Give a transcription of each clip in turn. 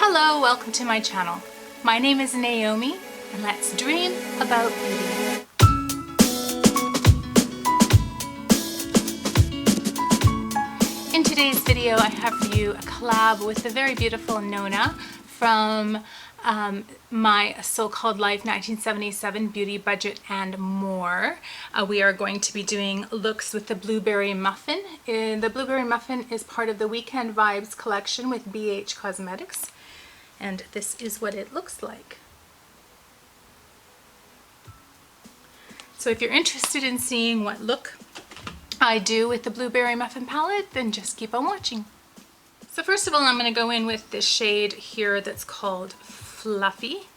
Hello, welcome to my channel. My name is Naomi, and let's dream about beauty. In today's video, I have for you a collab with the very beautiful Nona from my so-called Life 1977 Beauty Budget and More. We are going to be doing looks with the Blueberry Muffin. The Blueberry Muffin is part of the Weekend Vibes collection with BH Cosmetics. And this is what it looks like. So if you're interested in seeing what look I do with the Blueberry Muffin palette, then just keep on watching. So first of all, I'm going to go in with this shade here that's called Fluffy.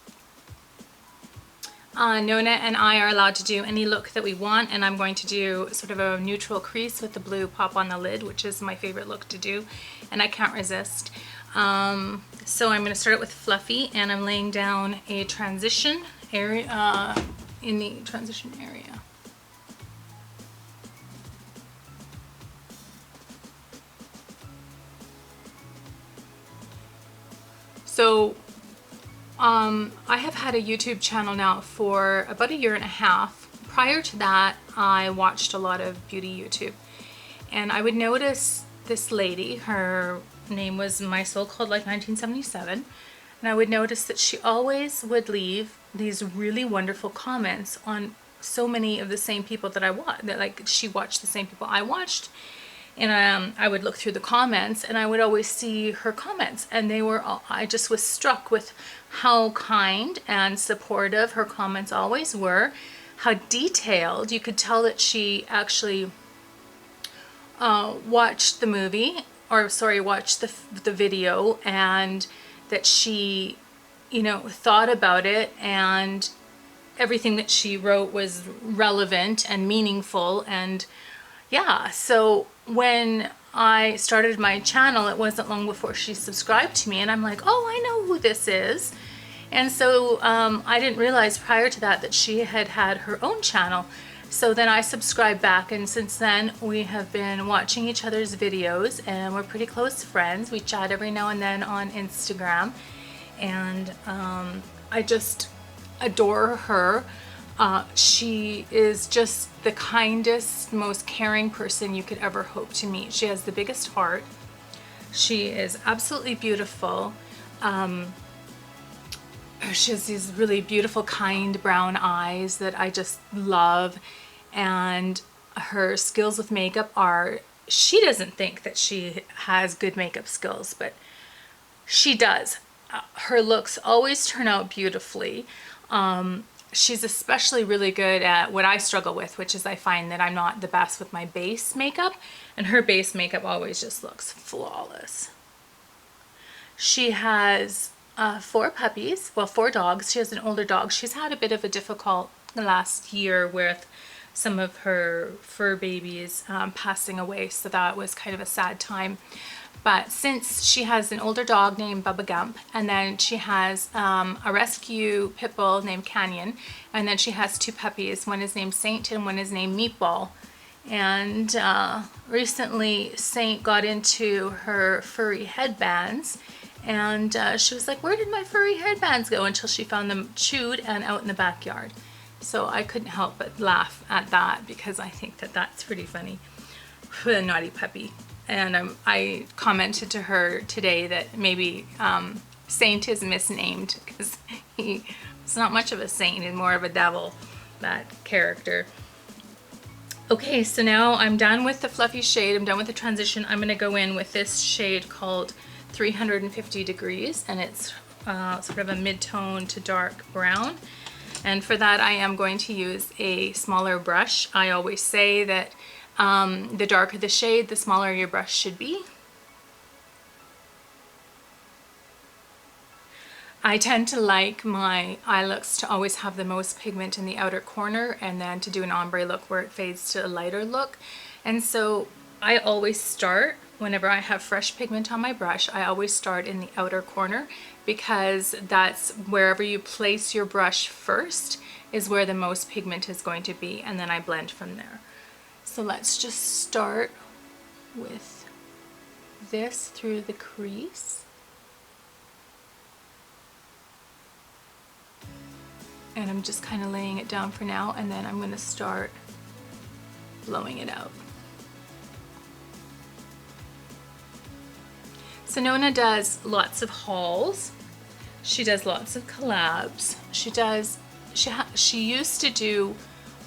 Nona and I are allowed to do any look that we want, and I'm going to do sort of a neutral crease with the blue pop on the lid, which is my favorite look to do, and I can't resist. So I'm going to start with Fluffy, and I'm laying down a transition area in the transition area. So I have had a YouTube channel now for about 1.5 years. Prior to that, I watched a lot of beauty YouTube, and I would notice this lady, her name was My So-Called Life 1977, and I would notice that she always would leave these really wonderful comments on so many of the same people that I watched, that like she watched the same people I watched. And I would look through the comments, and I would always see her comments, and they were all, I just was struck with how kind and supportive her comments always were, how detailed. You could tell that she actually watched the movie, or sorry, watched the video, and that she, you know, thought about it, and everything that she wrote was relevant and meaningful. And yeah, so when I started my channel, it wasn't long before she subscribed to me, and I'm like, oh, I know who this is. And so I didn't realize prior to that that she had had her own channel. So then I subscribed back, and since then we have been watching each other's videos, and we're pretty close friends. We chat every now and then on Instagram, and I just adore her. She is just the kindest, most caring person you could ever hope to meet. She has the biggest heart. She is absolutely beautiful. She has these really beautiful, kind brown eyes that I just love. And her skills with makeup are, she doesn't think that she has good makeup skills, but she does. Her looks always turn out beautifully. She's especially really good at what I struggle with, which is I find that I'm not the best with my base makeup, and her base makeup always just looks flawless. She has 4 puppies, well, 4 dogs. She has an older dog. She's had a bit of a difficult last year with some of her fur babies passing away, so that was kind of a sad time. But since she has an older dog named Bubba Gump, and then she has a rescue pit bull named Canyon, and then she has 2 puppies. One is named Saint and one is named Meatball. And recently Saint got into her furry headbands, and she was like, where did my furry headbands go? Until she found them chewed and out in the backyard. So I couldn't help but laugh at that, because I think that that's pretty funny for a naughty puppy. And I commented to her today that maybe Saint is misnamed, because he's not much of a saint, he's more of a devil, that character. Okay, so now I'm done with the fluffy shade, I'm done with the transition. I'm going to go in with this shade called 350 Degrees, and it's sort of a mid-tone to dark brown. And for that I am going to use a smaller brush. I always say that the darker the shade, the smaller your brush should be. I tend to like my eye looks to always have the most pigment in the outer corner, and then to do an ombre look where it fades to a lighter look. And so I always start, whenever I have fresh pigment on my brush, I always start in the outer corner, because that's wherever you place your brush first is where the most pigment is going to be, and then I blend from there. So let's just start with this through the crease. And I'm just kind of laying it down for now, and then I'm going to start blowing it out. So Nona does lots of hauls. She does lots of collabs. She used to do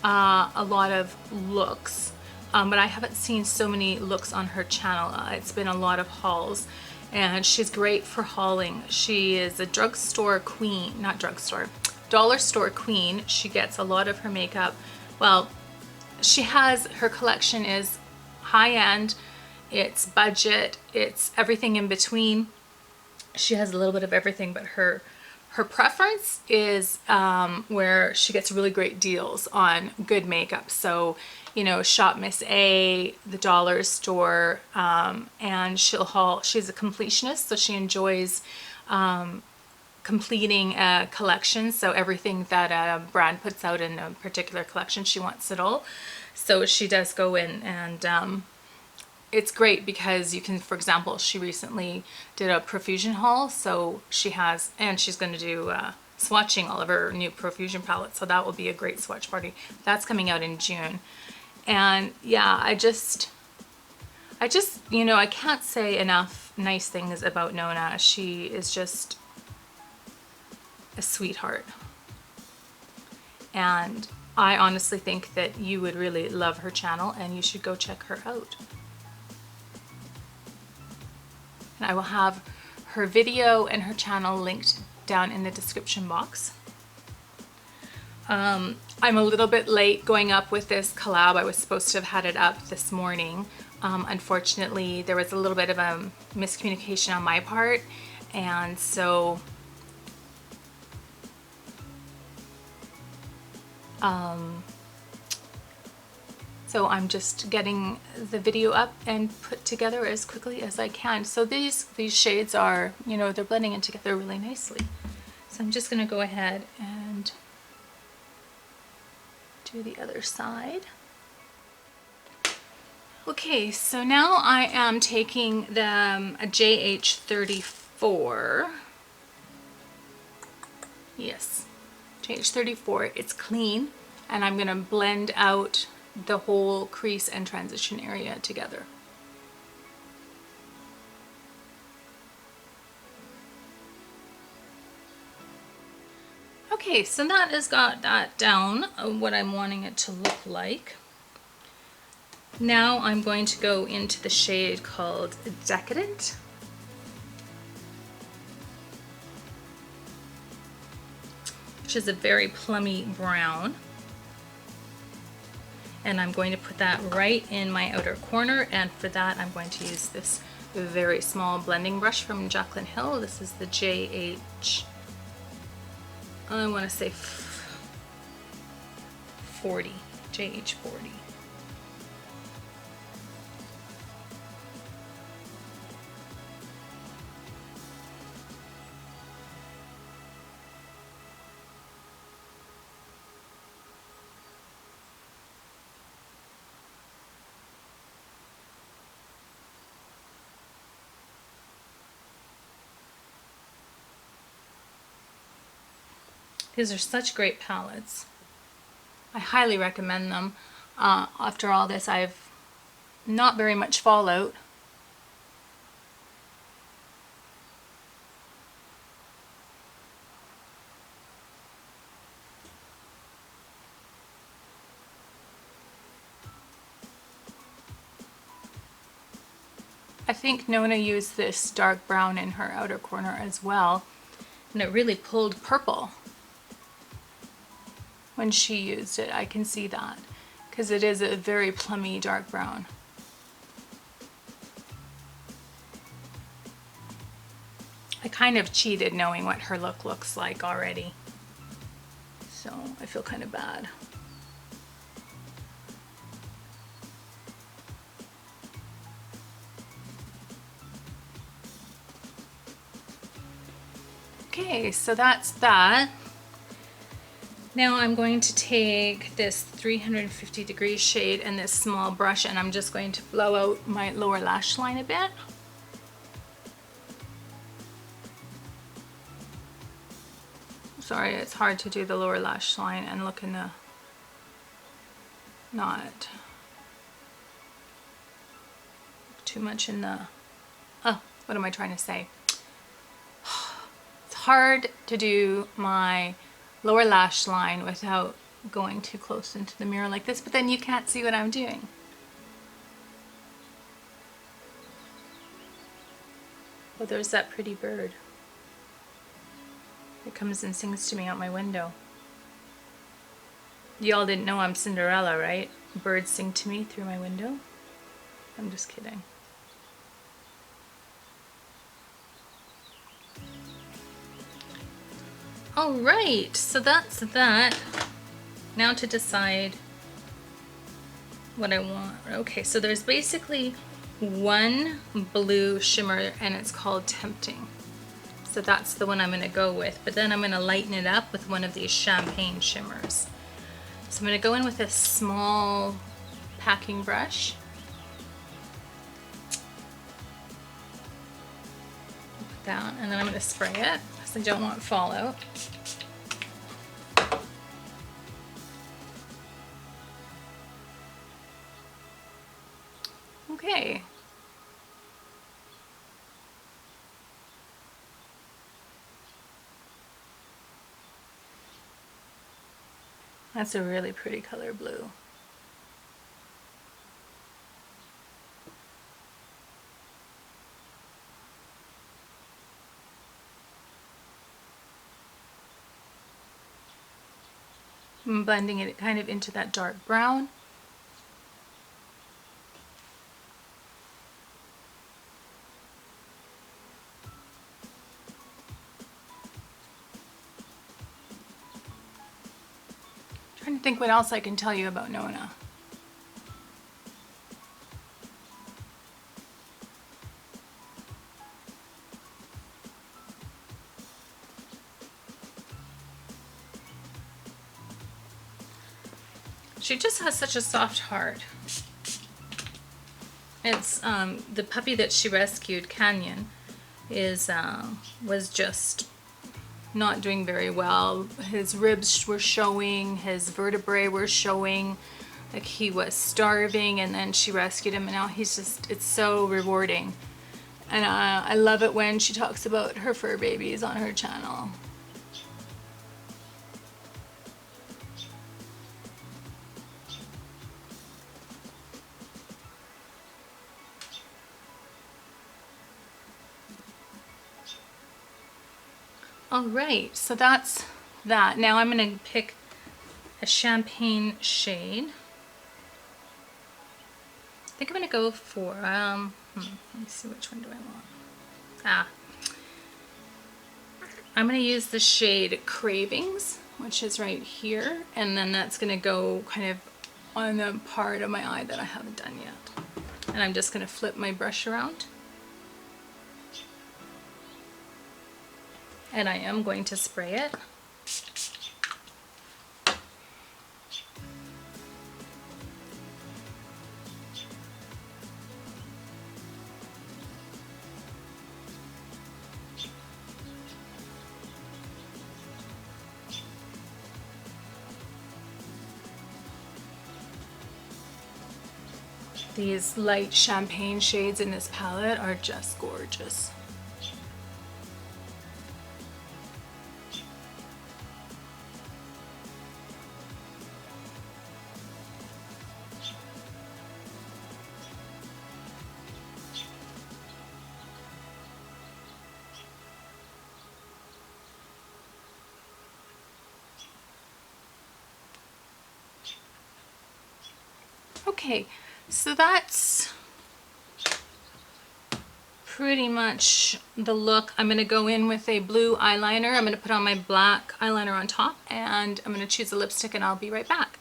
a lot of looks, but I haven't seen so many looks on her channel. It's been a lot of hauls, and she's great for hauling. She is a drugstore queen, not drugstore, dollar store queen. She gets a lot of her makeup. Well, her collection is high-end, it's budget, it's everything in between. She has a little bit of everything, but her preference is where she gets really great deals on good makeup. So, you know, Shop Miss A, the dollar store, and she'll haul. She's a completionist, so she enjoys completing a collection. So everything that a brand puts out in a particular collection, she wants it all. So she does go in, and it's great because you can, for example, she recently did a profusion haul, so she's going to do swatching all of her new profusion palettes, so that will be a great swatch party. That's coming out in June. And yeah, I just, you know, I can't say enough nice things about Nona. She is just a sweetheart. And I honestly think that you would really love her channel, and you should go check her out. And I will have her video and her channel linked down in the description box. I'm a little bit late going up with this collab. I was supposed to have had it up this morning. Unfortunately, there was a little bit of a miscommunication on my part, and so I'm just getting the video up and put together as quickly as I can. So these shades are, you know, they're blending in together really nicely. So I'm just going to go ahead and do the other side. Okay, so now I am taking a JH34. Yes, JH34. It's clean, and I'm going to blend out the whole crease and transition area together. Okay, so that has got that down, what I'm wanting it to look like. Now I'm going to go into the shade called Decadent. Which is a very plummy brown. And I'm going to put that right in my outer corner, and for that I'm going to use this very small blending brush from Jaclyn Hill. This is the JH, I want to say 40, JH40. These are such great palettes. I highly recommend them. After all this, I've not very much fallout. I think Nona used this dark brown in her outer corner as well, and it really pulled purple when she used it. I can see that because it is a very plummy dark brown. I kind of cheated knowing what her look looks like already, so I feel kind of bad. Okay, so that's that. Now I'm going to take this 350 degree shade and this small brush, and I'm just going to blow out my lower lash line a bit. Sorry, it's hard to do the lower lash line and look in the, not too much in the, oh, what am I trying to say? It's hard to do my lower lash line without going too close into the mirror like this, but then you can't see what I'm doing. Oh, there's that pretty bird. It comes and sings to me out my window. Y'all didn't know I'm Cinderella, right? Birds sing to me through my window. I'm just kidding. All right, so that's that. Now to decide what I want. Okay, so there's basically one blue shimmer and it's called Tempting. So that's the one I'm gonna go with, but then I'm gonna lighten it up with one of these champagne shimmers. So I'm gonna go in with a small packing brush. Put that, and then I'm gonna spray it because I don't want fallout. Okay. That's a really pretty color blue. I'm blending it kind of into that dark brown. Trying to think what else I can tell you about Nona. She just has such a soft heart. It's the puppy that she rescued, Canyon, was just not doing very well. His ribs were showing, his vertebrae were showing, like he was starving, and then she rescued him, and now he's just, it's so rewarding. And I love it when she talks about her fur babies on her channel. All right, so that's that. Now I'm going to pick a champagne shade. I think I'm going to go for, let me see, which one do I want? I'm going to use the shade Cravings, which is right here, and then that's going to go kind of on the part of my eye that I haven't done yet. And I'm just going to flip my brush around. And I am going to spray it. These light champagne shades in this palette are just gorgeous. Okay, so that's pretty much the look. I'm going to go in with a blue eyeliner. I'm going to put on my black eyeliner on top, and I'm going to choose a lipstick, and I'll be right back.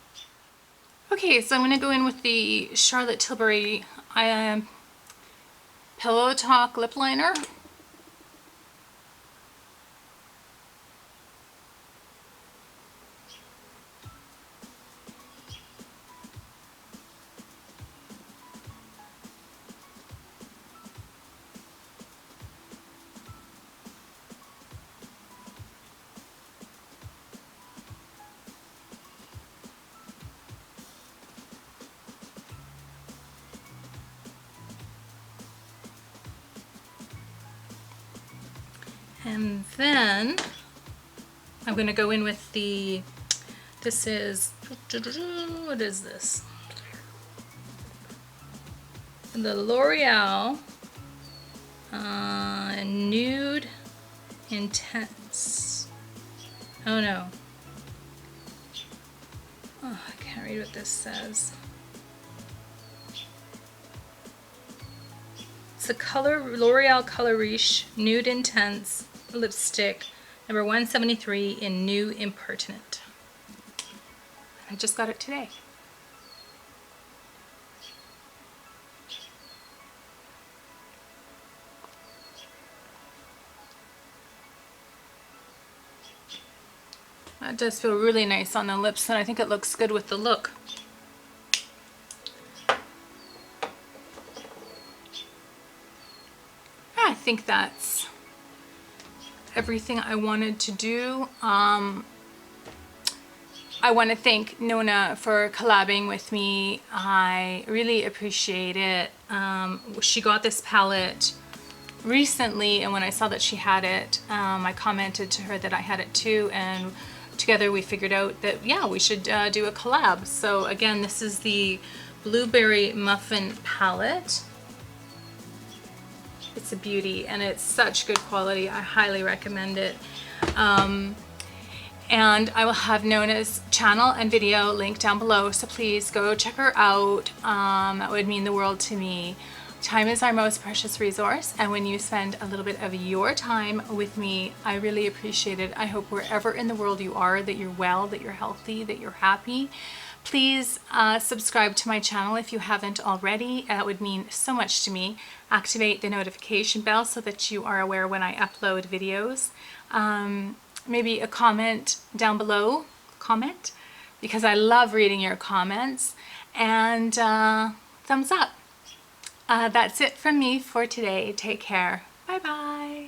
Okay, so I'm going to go in with the Charlotte Tilbury Pillow Talk lip liner. And then I'm going to go in with this is, what is this? The L'Oreal Nude Intense. Oh no. Oh, I can't read what this says. It's the L'Oreal Color Riche Nude Intense lipstick, number 173 in New Impertinent. I just got it today. That does feel really nice on the lips, and I think it looks good with the look. I think that's everything I wanted to do. I want to thank Nona for collabing with me. I really appreciate it. She got this palette recently, and when I saw that she had it, I commented to her that I had it too, and together we figured out that, yeah, we should do a collab. So again, this is the Blueberry Muffin palette. It's a beauty, and it's such good quality. I highly recommend it. And I will have Nona's channel and video linked down below, so please go check her out. That would mean the world to me. Time is our most precious resource, and when you spend a little bit of your time with me, I really appreciate it. I hope wherever in the world you are, that you're well, that you're healthy, that you're happy. Please subscribe to my channel if you haven't already. That would mean so much to me. Activate the notification bell so that you are aware when I upload videos. Maybe a comment down below, because I love reading your comments, and thumbs up. That's it from me for today. Take care. Bye bye.